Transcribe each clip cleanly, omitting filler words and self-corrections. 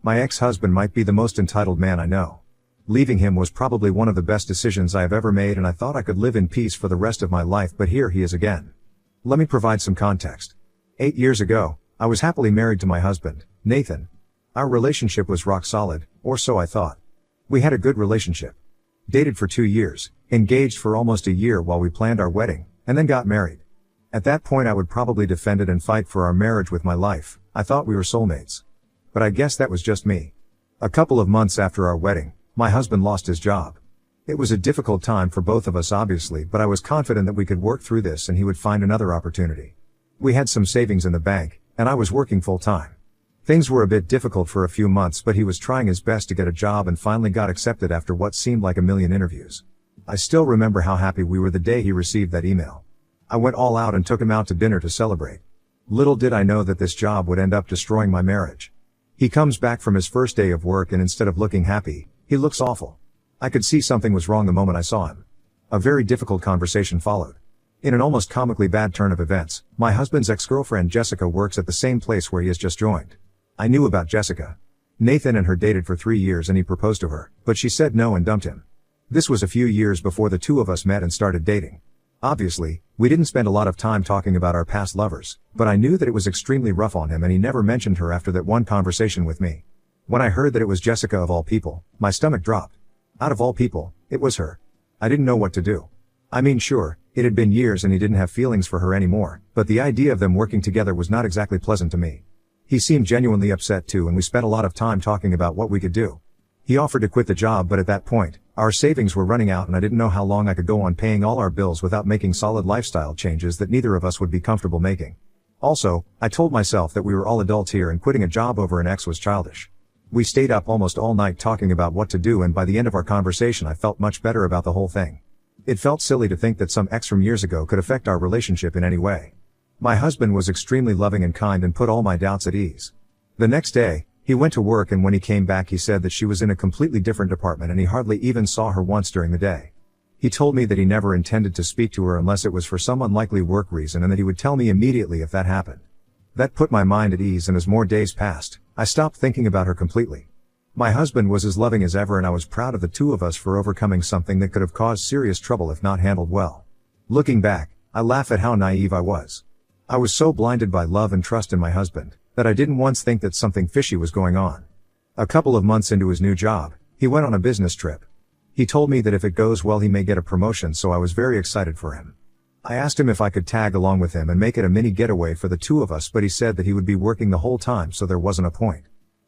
My ex-husband might be the most entitled man I know. Leaving him was probably one of the best decisions I have ever made, and I thought I could live in peace for the rest of my life, but here he is again. Let me provide some context. 8 years ago, I was happily married to my husband, Nathan. Our relationship was rock solid, or so I thought. We had a good relationship. Dated for 2 years, engaged for almost a year while we planned our wedding, and then got married. At that point I would probably defend it and fight for our marriage with my life. I thought we were soulmates. But I guess that was just me. A couple of months after our wedding, my husband lost his job. It was a difficult time for both of us obviously, but I was confident that we could work through this and he would find another opportunity. We had some savings in the bank, and I was working full time. Things were a bit difficult for a few months, but he was trying his best to get a job and finally got accepted after what seemed like a million interviews. I still remember how happy we were the day he received that email. I went all out and took him out to dinner to celebrate. Little did I know that this job would end up destroying my marriage. He comes back from his first day of work and instead of looking happy, he looks awful. I could see something was wrong the moment I saw him. A very difficult conversation followed. In an almost comically bad turn of events, my husband's ex-girlfriend Jessica works at the same place where he has just joined. I knew about Jessica. Nathan and her dated for 3 years and he proposed to her, but she said no and dumped him. This was a few years before the two of us met and started dating. Obviously, we didn't spend a lot of time talking about our past lovers, but I knew that it was extremely rough on him and he never mentioned her after that one conversation with me. When I heard that it was Jessica of all people, my stomach dropped. Out of all people, it was her. I didn't know what to do. I mean, sure, it had been years and he didn't have feelings for her anymore, but the idea of them working together was not exactly pleasant to me. He seemed genuinely upset too, and we spent a lot of time talking about what we could do. He offered to quit the job, but at that point, our savings were running out and I didn't know how long I could go on paying all our bills without making solid lifestyle changes that neither of us would be comfortable making. Also, I told myself that we were all adults here and quitting a job over an ex was childish. We stayed up almost all night talking about what to do, and by the end of our conversation I felt much better about the whole thing. It felt silly to think that some ex from years ago could affect our relationship in any way. My husband was extremely loving and kind and put all my doubts at ease. The next day, he went to work, and when he came back he said that she was in a completely different department and he hardly even saw her once during the day. He told me that he never intended to speak to her unless it was for some unlikely work reason and that he would tell me immediately if that happened. That put my mind at ease, and as more days passed, I stopped thinking about her completely. My husband was as loving as ever and I was proud of the two of us for overcoming something that could have caused serious trouble if not handled well. Looking back, I laugh at how naive I was. I was so blinded by love and trust in my husband, that I didn't once think that something fishy was going on. A couple of months into his new job, he went on a business trip. He told me that if it goes well he may get a promotion, so I was very excited for him. I asked him if I could tag along with him and make it a mini getaway for the two of us, but he said that he would be working the whole time, so there wasn't a point.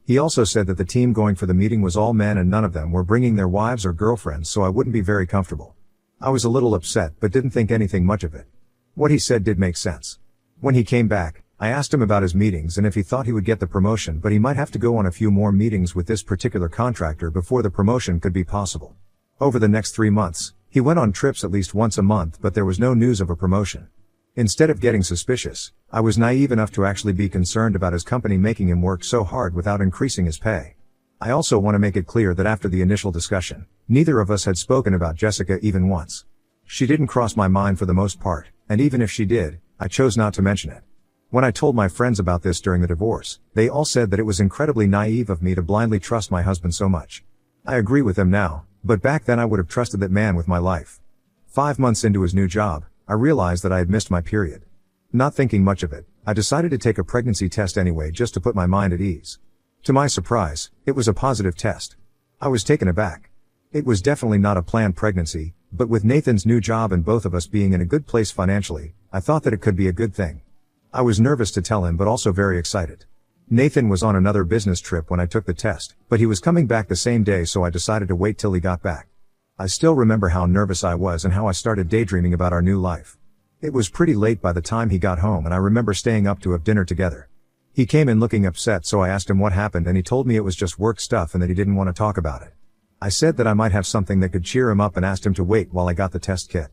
He also said that the team going for the meeting was all men and none of them were bringing their wives or girlfriends, so I wouldn't be very comfortable. I was a little upset but didn't think anything much of it. What he said did make sense. When he came back, I asked him about his meetings and if he thought he would get the promotion, but he might have to go on a few more meetings with this particular contractor before the promotion could be possible. Over the next 3 months, he went on trips at least once a month, but there was no news of a promotion. Instead of getting suspicious, I was naive enough to actually be concerned about his company making him work so hard without increasing his pay. I also want to make it clear that after the initial discussion, neither of us had spoken about Jessica even once. She didn't cross my mind for the most part, and even if she did, I chose not to mention it. When I told my friends about this during the divorce, they all said that it was incredibly naive of me to blindly trust my husband so much. I agree with them now, but back then I would have trusted that man with my life. 5 months into his new job, I realized that I had missed my period. Not thinking much of it, I decided to take a pregnancy test anyway just to put my mind at ease. To my surprise, it was a positive test. I was taken aback. It was definitely not a planned pregnancy, but with Nathan's new job and both of us being in a good place financially, I thought that it could be a good thing. I was nervous to tell him but also very excited. Nathan was on another business trip when I took the test, but he was coming back the same day, so I decided to wait till he got back. I still remember how nervous I was and how I started daydreaming about our new life. It was pretty late by the time he got home and I remember staying up to have dinner together. He came in looking upset, so I asked him what happened and he told me it was just work stuff and that he didn't want to talk about it. I said that I might have something that could cheer him up and asked him to wait while I got the test kit.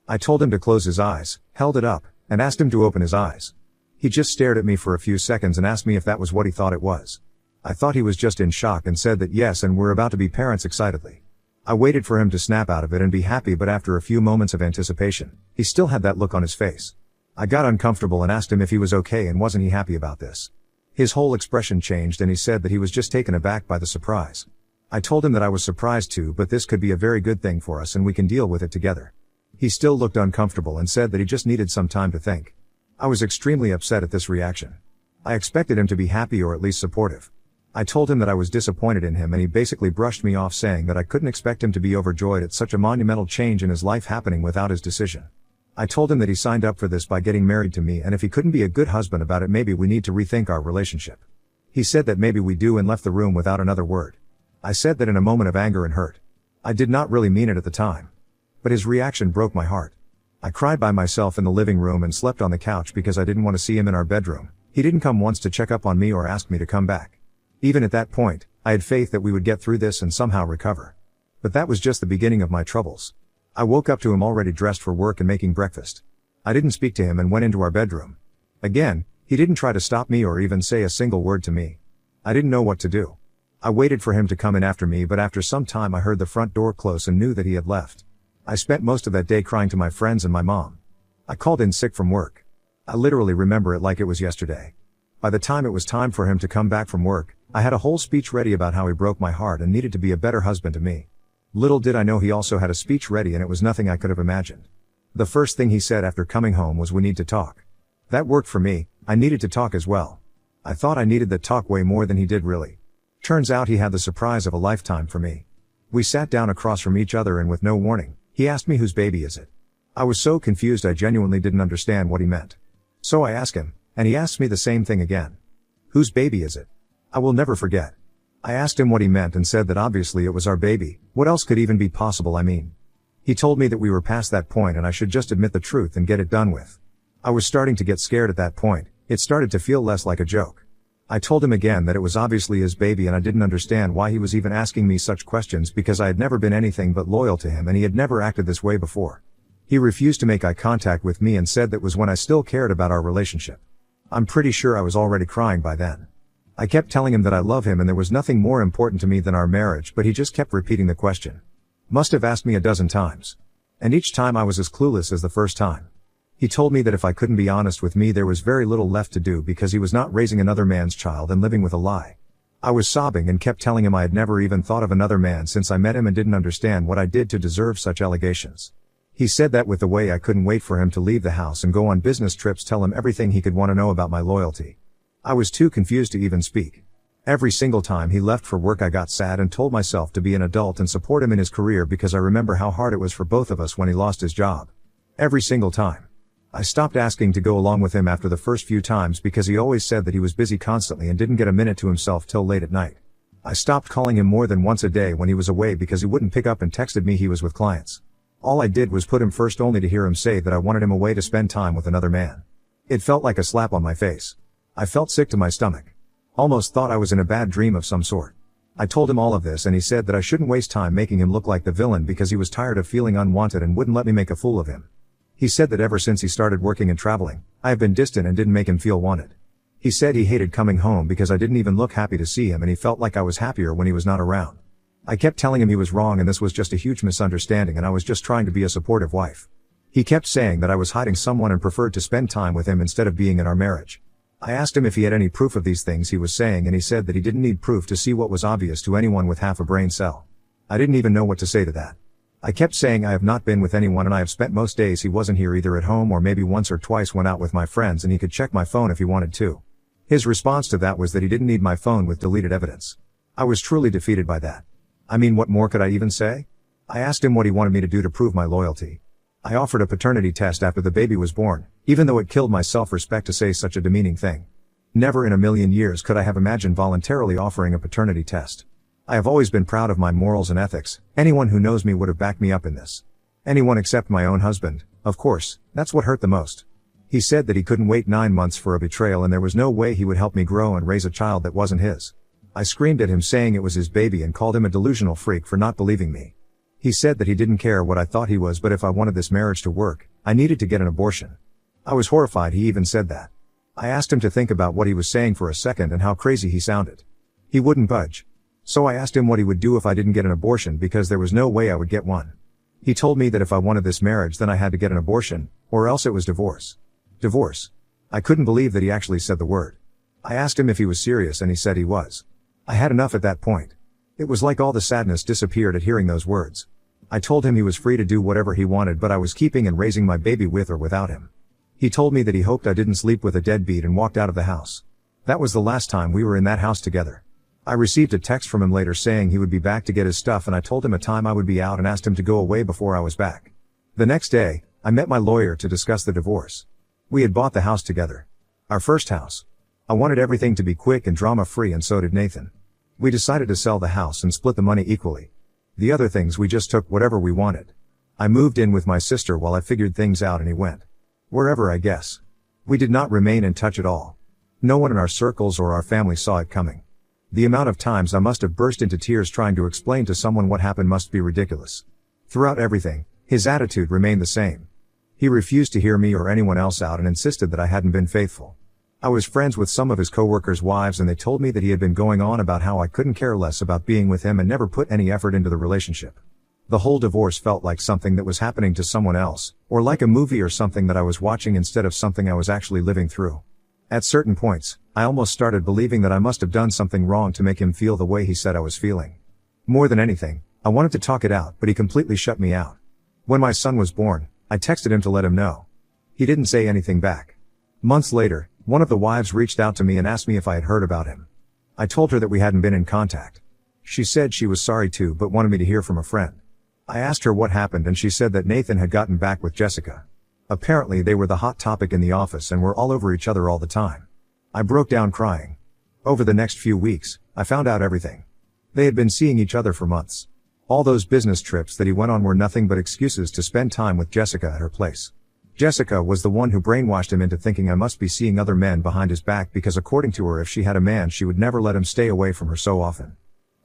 I told him to close his eyes, held it up, and asked him to open his eyes. He just stared at me for a few seconds and asked me if that was what he thought it was. I thought he was just in shock and said that yes, and we're about to be parents excitedly. I waited for him to snap out of it and be happy, but after a few moments of anticipation, he still had that look on his face. I got uncomfortable and asked him if he was okay and wasn't he happy about this. His whole expression changed and he said that he was just taken aback by the surprise. I told him that I was surprised too, but this could be a very good thing for us and we can deal with it together. He still looked uncomfortable and said that he just needed some time to think. I was extremely upset at this reaction. I expected him to be happy or at least supportive. I told him that I was disappointed in him and he basically brushed me off, saying that I couldn't expect him to be overjoyed at such a monumental change in his life happening without his decision. I told him that he signed up for this by getting married to me, and if he couldn't be a good husband about it, maybe we need to rethink our relationship. He said that maybe we do and left the room without another word. I said that in a moment of anger and hurt. I did not really mean it at the time. But his reaction broke my heart. I cried by myself in the living room and slept on the couch because I didn't want to see him in our bedroom. He didn't come once to check up on me or ask me to come back. Even at that point, I had faith that we would get through this and somehow recover. But that was just the beginning of my troubles. I woke up to him already dressed for work and making breakfast. I didn't speak to him and went into our bedroom. Again, he didn't try to stop me or even say a single word to me. I didn't know what to do. I waited for him to come in after me, but after some time I heard the front door close and knew that he had left. I spent most of that day crying to my friends and my mom. I called in sick from work. I literally remember it like it was yesterday. By the time it was time for him to come back from work, I had a whole speech ready about how he broke my heart and needed to be a better husband to me. Little did I know he also had a speech ready, and it was nothing I could have imagined. The first thing he said after coming home was, "We need to talk." That worked for me. I needed to talk as well. I thought I needed that talk way more than he did really. Turns out he had the surprise of a lifetime for me. We sat down across from each other and with no warning, he asked me, "Whose baby is it?" I was so confused I genuinely didn't understand what he meant. So I asked him, and he asked me the same thing again. "Whose baby is it?" I will never forget. I asked him what he meant and said that obviously it was our baby. What else could even be possible, I mean? He told me that we were past that point and I should just admit the truth and get it done with. I was starting to get scared at that point. It started to feel less like a joke. I told him again that it was obviously his baby and I didn't understand why he was even asking me such questions, because I had never been anything but loyal to him and he had never acted this way before. He refused to make eye contact with me and said that was when I still cared about our relationship. I'm pretty sure I was already crying by then. I kept telling him that I love him and there was nothing more important to me than our marriage, but he just kept repeating the question. Must have asked me a dozen times. And each time I was as clueless as the first time. He told me that if I couldn't be honest with me there was very little left to do because he was not raising another man's child and living with a lie. I was sobbing and kept telling him I had never even thought of another man since I met him and didn't understand what I did to deserve such allegations. He said that with the way I couldn't wait for him to leave the house and go on business trips, tell him everything he could want to know about my loyalty. I was too confused to even speak. Every single time he left for work I got sad and told myself to be an adult and support him in his career, because I remember how hard it was for both of us when he lost his job. Every single time. I stopped asking to go along with him after the first few times because he always said that he was busy constantly and didn't get a minute to himself till late at night. I stopped calling him more than once a day when he was away because he wouldn't pick up and texted me he was with clients. All I did was put him first only to hear him say that I wanted him away to spend time with another man. It felt like a slap on my face. I felt sick to my stomach. Almost thought I was in a bad dream of some sort. I told him all of this and he said that I shouldn't waste time making him look like the villain because he was tired of feeling unwanted and wouldn't let me make a fool of him. He said that ever since he started working and traveling, I have been distant and didn't make him feel wanted. He said he hated coming home because I didn't even look happy to see him and he felt like I was happier when he was not around. I kept telling him he was wrong and this was just a huge misunderstanding and I was just trying to be a supportive wife. He kept saying that I was hiding someone and preferred to spend time with him instead of being in our marriage. I asked him if he had any proof of these things he was saying and he said that he didn't need proof to see what was obvious to anyone with half a brain cell. I didn't even know what to say to that. I kept saying I have not been with anyone and I have spent most days he wasn't here, either at home or maybe once or twice went out with my friends and he could check my phone if he wanted to. His response to that was that he didn't need my phone with deleted evidence. I was truly defeated by that. I mean, what more could I even say? I asked him what he wanted me to do to prove my loyalty. I offered a paternity test after the baby was born, even though it killed my self-respect to say such a demeaning thing. Never in a million years could I have imagined voluntarily offering a paternity test. I have always been proud of my morals and ethics. Anyone who knows me would have backed me up in this. Anyone except my own husband, of course. That's what hurt the most. He said that he couldn't wait 9 months for a betrayal and there was no way he would help me grow and raise a child that wasn't his. I screamed at him saying it was his baby and called him a delusional freak for not believing me. He said that he didn't care what I thought he was, but if I wanted this marriage to work, I needed to get an abortion. I was horrified he even said that. I asked him to think about what he was saying for a second and how crazy he sounded. He wouldn't budge. So I asked him what he would do if I didn't get an abortion because there was no way I would get one. He told me that if I wanted this marriage then I had to get an abortion, or else it was divorce. Divorce. I couldn't believe that he actually said the word. I asked him if he was serious and he said he was. I had enough at that point. It was like all the sadness disappeared at hearing those words. I told him he was free to do whatever he wanted, but I was keeping and raising my baby with or without him. He told me that he hoped I didn't sleep with a deadbeat and walked out of the house. That was the last time we were in that house together. I received a text from him later saying he would be back to get his stuff, and I told him a time I would be out and asked him to go away before I was back. The next day, I met my lawyer to discuss the divorce. We had bought the house together. Our first house. I wanted everything to be quick and drama-free, and so did Nathan. We decided to sell the house and split the money equally. The other things we just took whatever we wanted. I moved in with my sister while I figured things out, and he went wherever, I guess. We did not remain in touch at all. No one in our circles or our family saw it coming. The amount of times I must have burst into tears trying to explain to someone what happened must be ridiculous. Throughout everything, his attitude remained the same. He refused to hear me or anyone else out and insisted that I hadn't been faithful. I was friends with some of his coworkers' wives, and they told me that he had been going on about how I couldn't care less about being with him and never put any effort into the relationship. The whole divorce felt like something that was happening to someone else, or like a movie or something that I was watching instead of something I was actually living through. At certain points, I almost started believing that I must have done something wrong to make him feel the way he said I was feeling. More than anything, I wanted to talk it out, but he completely shut me out. When my son was born, I texted him to let him know. He didn't say anything back. Months later, one of the wives reached out to me and asked me if I had heard about him. I told her that we hadn't been in contact. She said she was sorry too, but wanted me to hear from a friend. I asked her what happened, and she said that Nathan had gotten back with Jessica. Apparently they were the hot topic in the office and were all over each other all the time. I broke down crying. Over the next few weeks, I found out everything. They had been seeing each other for months. All those business trips that he went on were nothing but excuses to spend time with Jessica at her place. Jessica was the one who brainwashed him into thinking I must be seeing other men behind his back because, according to her, if she had a man she would never let him stay away from her so often.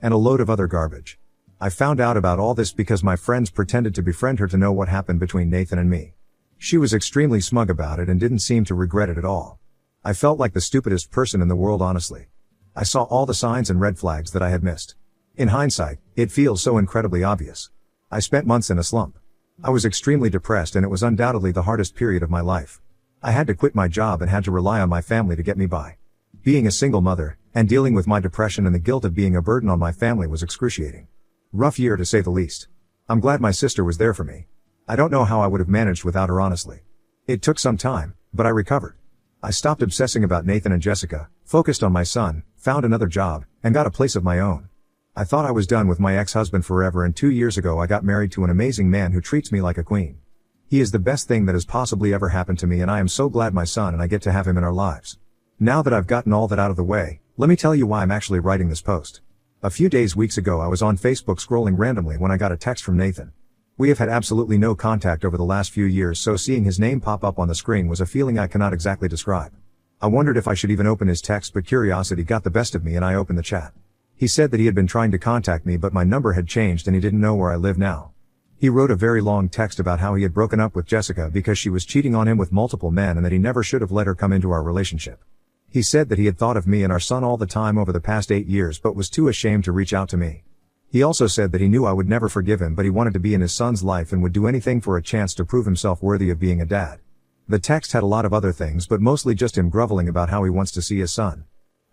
And a load of other garbage. I found out about all this because my friends pretended to befriend her to know what happened between Nathan and me. She was extremely smug about it and didn't seem to regret it at all. I felt like the stupidest person in the world, honestly. I saw all the signs and red flags that I had missed. In hindsight, it feels so incredibly obvious. I spent months in a slump. I was extremely depressed, and it was undoubtedly the hardest period of my life. I had to quit my job and had to rely on my family to get me by. Being a single mother, and dealing with my depression and the guilt of being a burden on my family was excruciating. Rough year to say the least. I'm glad my sister was there for me. I don't know how I would have managed without her, honestly. It took some time, but I recovered. I stopped obsessing about Nathan and Jessica, focused on my son, found another job, and got a place of my own. I thought I was done with my ex-husband forever, and 2 years ago I got married to an amazing man who treats me like a queen. He is the best thing that has possibly ever happened to me, and I am so glad my son and I get to have him in our lives. Now that I've gotten all that out of the way, let me tell you why I'm actually writing this post. A few weeks ago I was on Facebook scrolling randomly when I got a text from Nathan. We have had absolutely no contact over the last few years, so seeing his name pop up on the screen was a feeling I cannot exactly describe. I wondered if I should even open his text, but curiosity got the best of me and I opened the chat. He said that he had been trying to contact me, but my number had changed and he didn't know where I live now. He wrote a very long text about how he had broken up with Jessica because she was cheating on him with multiple men and that he never should have let her come into our relationship. He said that he had thought of me and our son all the time over the past 8 years but was too ashamed to reach out to me. He also said that he knew I would never forgive him, but he wanted to be in his son's life and would do anything for a chance to prove himself worthy of being a dad. The text had a lot of other things, but mostly just him groveling about how he wants to see his son.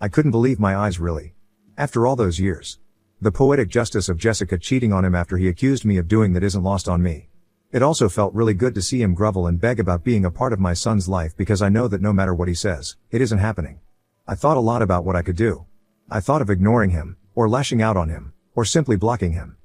I couldn't believe my eyes, really. After all those years. The poetic justice of Jessica cheating on him after he accused me of doing that isn't lost on me. It also felt really good to see him grovel and beg about being a part of my son's life, because I know that no matter what he says, it isn't happening. I thought a lot about what I could do. I thought of ignoring him, or lashing out on him, or simply blocking him.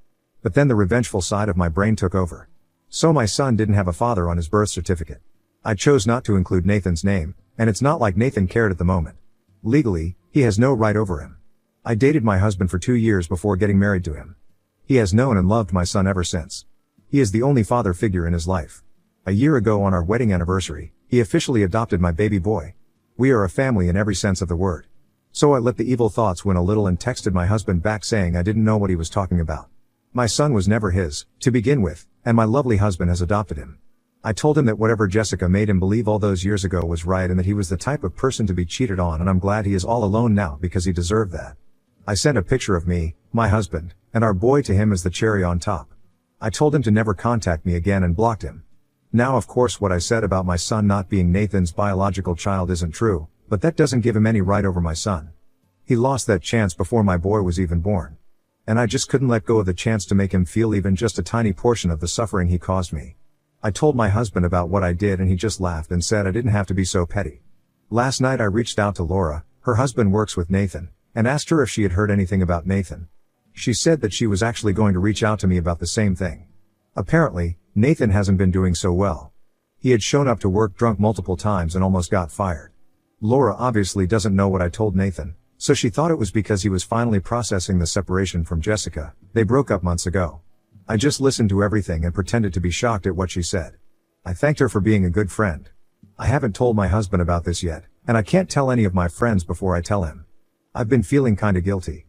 But then the revengeful side of my brain took over. So my son didn't have a father on his birth certificate. I chose not to include Nathan's name, and it's not like Nathan cared at the moment. Legally, he has no right over him. I dated my husband for 2 years before getting married to him. He has known and loved my son ever since. He is the only father figure in his life. A year ago on our wedding anniversary, he officially adopted my baby boy. We are a family in every sense of the word. So I let the evil thoughts win a little and texted my husband back saying I didn't know what he was talking about. My son was never his, to begin with, and my lovely husband has adopted him. I told him that whatever Jessica made him believe all those years ago was right and that he was the type of person to be cheated on, and I'm glad he is all alone now because he deserved that. I sent a picture of me, my husband, and our boy to him as the cherry on top. I told him to never contact me again and blocked him. Now of course what I said about my son not being Nathan's biological child isn't true, But that doesn't give him any right over my son. He lost that chance before my boy was even born. And I just couldn't let go of the chance to make him feel even just a tiny portion of the suffering he caused me. I told my husband about what I did and he just laughed and said I didn't have to be so petty. Last night I reached out to Laura, her husband works with Nathan, and asked her if she had heard anything about Nathan. She said that she was actually going to reach out to me about the same thing. Apparently, Nathan hasn't been doing so well. He had shown up to work drunk multiple times and almost got fired. Laura obviously doesn't know what I told Nathan, so she thought it was because he was finally processing the separation from Jessica. They broke up months ago. I just listened to everything and pretended to be shocked at what she said. I thanked her for being a good friend. I haven't told my husband about this yet, and I can't tell any of my friends before I tell him. I've been feeling kinda guilty.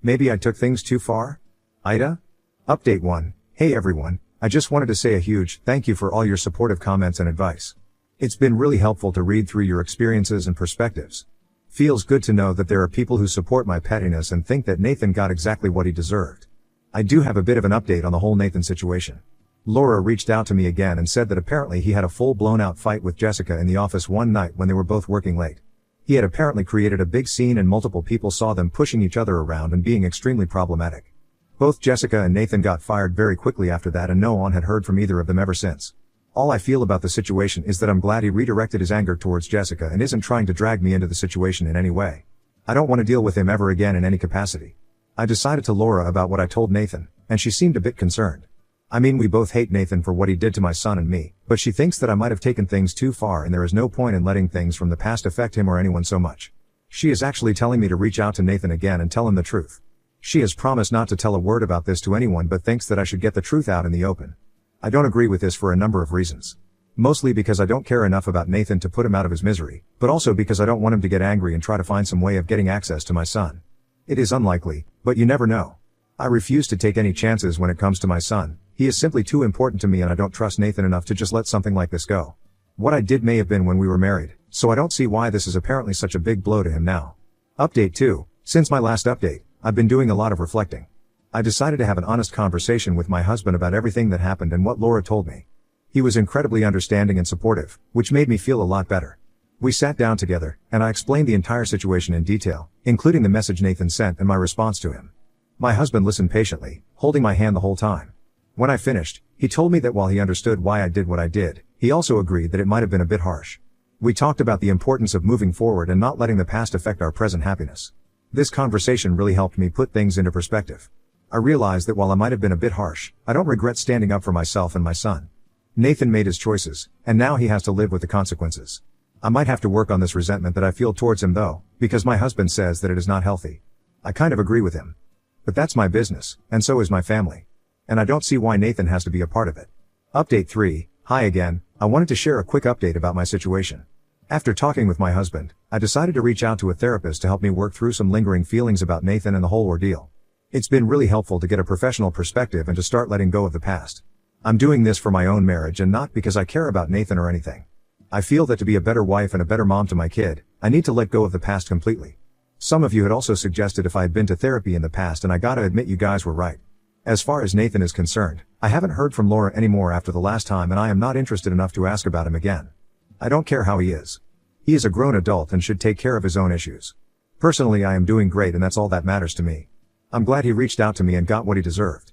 Maybe I took things too far? Ida? Update 1. Hey everyone, I just wanted to say a huge thank you for all your supportive comments and advice. It's been really helpful to read through your experiences and perspectives. Feels good to know that there are people who support my pettiness and think that Nathan got exactly what he deserved. I do have a bit of an update on the whole Nathan situation. Laura reached out to me again and said that apparently he had a full blown out fight with Jessica in the office one night when they were both working late. He had apparently created a big scene and multiple people saw them pushing each other around and being extremely problematic. Both Jessica and Nathan got fired very quickly after that and no one had heard from either of them ever since. All I feel about the situation is that I'm glad he redirected his anger towards Jessica and isn't trying to drag me into the situation in any way. I don't want to deal with him ever again in any capacity. I decided to Laura about what I told Nathan, and she seemed a bit concerned. I mean, we both hate Nathan for what he did to my son and me, but she thinks that I might have taken things too far and there is no point in letting things from the past affect him or anyone so much. She is actually telling me to reach out to Nathan again and tell him the truth. She has promised not to tell a word about this to anyone but thinks that I should get the truth out in the open. I don't agree with this for a number of reasons. Mostly because I don't care enough about Nathan to put him out of his misery, but also because I don't want him to get angry and try to find some way of getting access to my son. It is unlikely, but you never know. I refuse to take any chances when it comes to my son. He is simply too important to me and I don't trust Nathan enough to just let something like this go. What I did may have been when we were married, so I don't see why this is apparently such a big blow to him now. Update 2. Since my last update, I've been doing a lot of reflecting. I decided to have an honest conversation with my husband about everything that happened and what Laura told me. He was incredibly understanding and supportive, which made me feel a lot better. We sat down together, and I explained the entire situation in detail, including the message Nathan sent and my response to him. My husband listened patiently, holding my hand the whole time. When I finished, he told me that while he understood why I did what I did, he also agreed that it might have been a bit harsh. We talked about the importance of moving forward and not letting the past affect our present happiness. This conversation really helped me put things into perspective. I realized that while I might have been a bit harsh, I don't regret standing up for myself and my son. Nathan made his choices, and now he has to live with the consequences. I might have to work on this resentment that I feel towards him though, because my husband says that it is not healthy. I kind of agree with him. But that's my business, and so is my family. And I don't see why Nathan has to be a part of it. Update 3. Hi again, I wanted to share a quick update about my situation. After talking with my husband, I decided to reach out to a therapist to help me work through some lingering feelings about Nathan and the whole ordeal. It's been really helpful to get a professional perspective and to start letting go of the past. I'm doing this for my own marriage and not because I care about Nathan or anything. I feel that to be a better wife and a better mom to my kid, I need to let go of the past completely. Some of you had also suggested if I had been to therapy in the past, and I gotta admit you guys were right. As far as Nathan is concerned, I haven't heard from Laura anymore after the last time and I am not interested enough to ask about him again. I don't care how he is. He is a grown adult and should take care of his own issues. Personally, I am doing great and that's all that matters to me. I'm glad he reached out to me and got what he deserved.